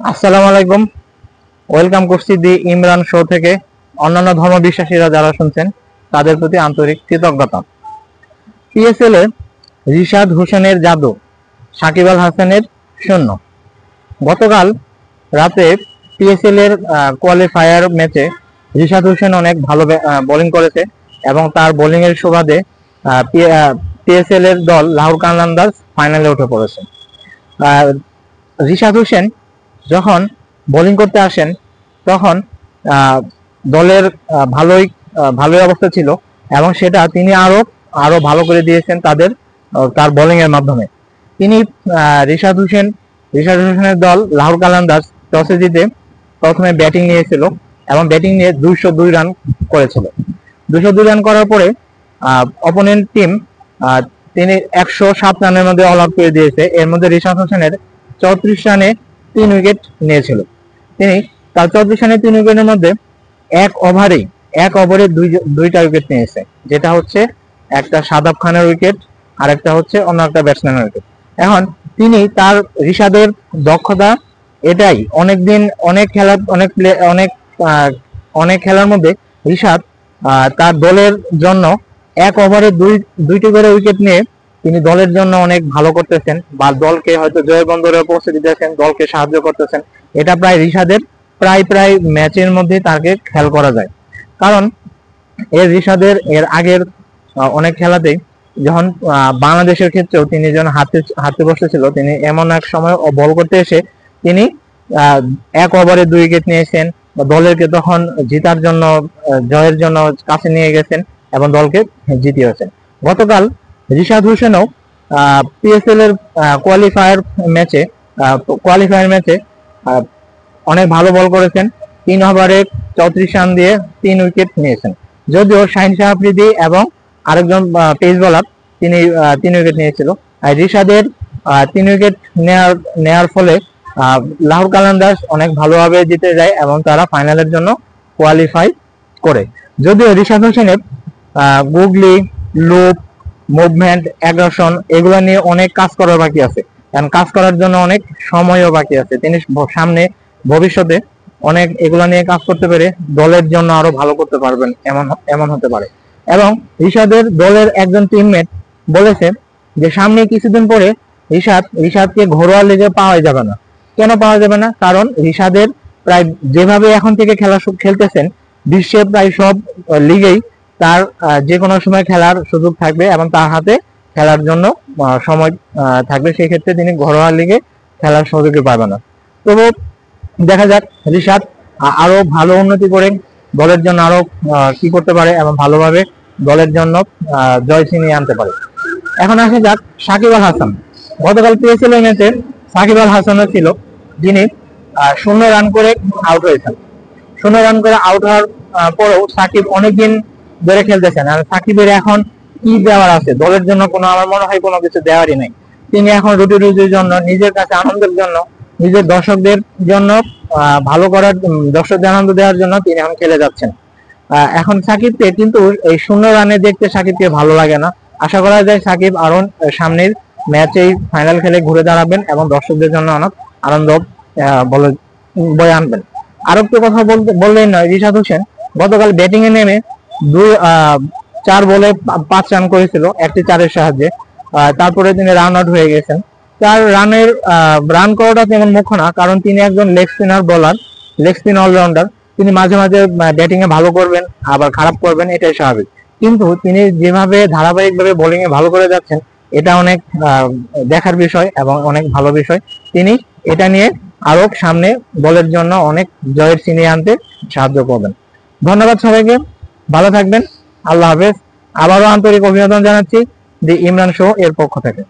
আসসালামু আলাইকুম। ওয়েলকাম করছি দি ইমরান শো থেকে। অন্যান্য ধর্ম বিশ্বাসীরা যারা শুনছেন তাদের প্রতি আন্তরিক কৃতজ্ঞতা। পিএসএল এ রিশাদ হোসেনের জাদু, সাকিব আল হাসানের শূন্য। গতকাল রাতে পিএসএল এর কোয়ালিফায়ার ম্যাচে রিশাদ হোসেন অনেক ভালো বোলিং করেছে এবং তার বোলিং এর সুবাদে পিএসএল এর দল লাহোর কালান্দার্স ফাইনালে উঠে পড়েছে। রিশাদ হোসেন যখন বোলিং করতে আসেন তখন দলের ভালোই অবস্থা ছিল এবং সেটা তিনি আরো ভালো করে দিয়েছেন তার বোলিং এর মাধ্যমে। তিনি রিশাদ হোসেনের দল লাহোর কালান্দার্স টসে জিতে প্রথমে ব্যাটিং নিয়েছিল এবং ব্যাটিং নিয়ে 202 রান করেছিল। 202 রান করার পরে অপোনেন্ট টিম তিনি 107 রানের মধ্যে অল আউট করে দিয়েছে। এর মধ্যে রিশাদ হোসেনের 34 রানে 3 উইকেট নিয়েছিল। তিনি তার 34 রানে 3 উইকেটের মধ্যে এক ওভারে দুইটা উইকেট নিয়েছে, যেটা হচ্ছে একটা শাদাব খানের উইকেট আর একটা হচ্ছে অন্য একটা ব্যাটসম্যানের উইকেট। এখন তিনি তার রিশাদের দক্ষতা এটাই, অনেক খেলার মধ্যে রিশাদ তার দলের জন্য এক ওভারে দুইটি করে উইকেট নিয়ে তিনি দলের জন্য অনেক ভালো করতেছেন বা দলকে হয়তো জয়ের বন্দরে পৌঁছে দিতেছেন, দলকে সাহায্য করতেছেন। এটা প্রায় রিশাদের প্রায় ম্যাচের মধ্যে তাকে খেয়াল করা যায়। কারণ রিশাদের এর আগের অনেক খেলাতেই যখন বাংলাদেশের ক্ষেত্রেও তিনি যখন হাতে বসেছিল, তিনি এমন এক সময় বল করতে এসে তিনি এক ওভারে 2 উইকেট নিয়েছেন, দলেরকে তখন জেতার জন্য জয়ের জন্য কাছে নিয়ে গেছেন এবং দলকে জিতিয়েছেন। গতকাল রিশাদ হোসেনও পিএসএল এর কোয়ালিফায়ার ম্যাচে অনেক ভালো বল করেছেন। 3 ওভারে 34 রান দিয়ে 3 উইকেট নিয়েছেন। যদিও শাহিন শাহ আফ্রিদি এবং আরেকজন পেস বোলার তিনি 3 উইকেট নিয়েছিল। রিশাদের 3 উইকেট নেওয়ার ফলে লাহোর কালান্দার্স অনেক ভালোভাবে জিতে যায় এবং তারা ফাইনালের জন্য কোয়ালিফাই করে। যদিও রিশাদ হোসেনের গুগলি, লুপ, মুভমেন্ট, অ্যাগ্রেশন এগুলো নিয়ে অনেক কাজ করার বাকি আছে, কারণ কাজ করার জন্য অনেক সময়ও বাকি আছে। তিনি সামনে ভবিষ্যতে অনেক এগুলো নিয়ে কাজ করতে পেরে দলের জন্য আরো ভালো করতে পারবেন, এমন হতে পারে। এবং রিশাদের দলের একজন টিমমেট বলেছে যে সামনে কিছুদিন পরে রিশাদকে ঘরোয়া লিগে পাওয়া যাবে না। কেন পাওয়া যাবে না? কারণ রিশাদের প্রায় যেভাবে এখন থেকে খেলতেছেন, বিশ্বের প্রায় সব লিগেই তার যে কোনো সময় খেলার সুযোগ থাকবে এবং তার হাতে খেলার জন্য সময় থাকবে। সেই ক্ষেত্রে তিনি ঘরোয়া লিগে খেলার সুযোগই পাবে না। তবু দেখা যাক রিশাদ আরো ভালো উন্নতি করে দলের জন্য আরো কি করতে পারে এবং ভালোভাবে দলের জন্য জয় ছিনিয়ে আনতে পারে। এখন আসা যাক সাকিব আল হাসান। গতকাল পিএসএল ম্যাচে সাকিব আল হাসানও ছিল, যিনি 0 রান করে আউট হয়েছেন। 0 রান করে আউট হওয়ার পরেও সাকিব অনেকদিন ধরে খেলতেছেন। আর সাকিবের এখন কি দেওয়ার আছে দলের জন্য? আমার মনে হয় কোনো কিছু দেওয়ারই নাই। তিনি এখন রুটির জন্য, নিজের কাছে আনন্দের জন্য, নিজের দর্শকদের জন্য দর্শকদের আনন্দ দেওয়ার জন্য তিনি এখন খেলে যাচ্ছেন। এখন সাকিবকে কিন্তু এই 0 রানে দেখতে সাকিবকে ভালো লাগে না। আশা করা যায় সাকিব আরো সামনের ম্যাচেই ফাইনাল খেলে ঘুরে দাঁড়াবেন এবং দর্শকদের জন্য অনেক আনন্দ বয়ে আনবেন। আরো একটু কথা বললেই নয়, রিশাদ হোসেন গতকাল ব্যাটিং এ নেমে 4 বলে 5 রান করেছিল একটি 4-এর সাহায্যে। তারপরে তিনি রান আউট হয়ে গেছেন। 4 রান করাটা তেমন মুখ্য না, কারণ তিনি একজন লেগ স্পিন অলরাউন্ডার। তিনি মাঝে মাঝে ব্যাটিং এ ভালো করবেন, আবার খারাপ করবেন, এটাই স্বাভাবিক। কিন্তু তিনি যেভাবে ধারাবাহিকভাবে বোলিং এ ভালো করে যাচ্ছেন, এটা অনেক দেখার বিষয় এবং অনেক ভালো বিষয়। তিনি এটা নিয়ে আরো সামনে দলের জন্য অনেক জয়ের ছিনিয়ে আনতে সাহায্য করবেন। ধন্যবাদ সবাইকে, ভালো থাকবেন, আল্লাহ হাফেজ। আবারও আন্তরিক অভিনন্দন জানাচ্ছি দি ইমরান শো এর পক্ষ থেকে।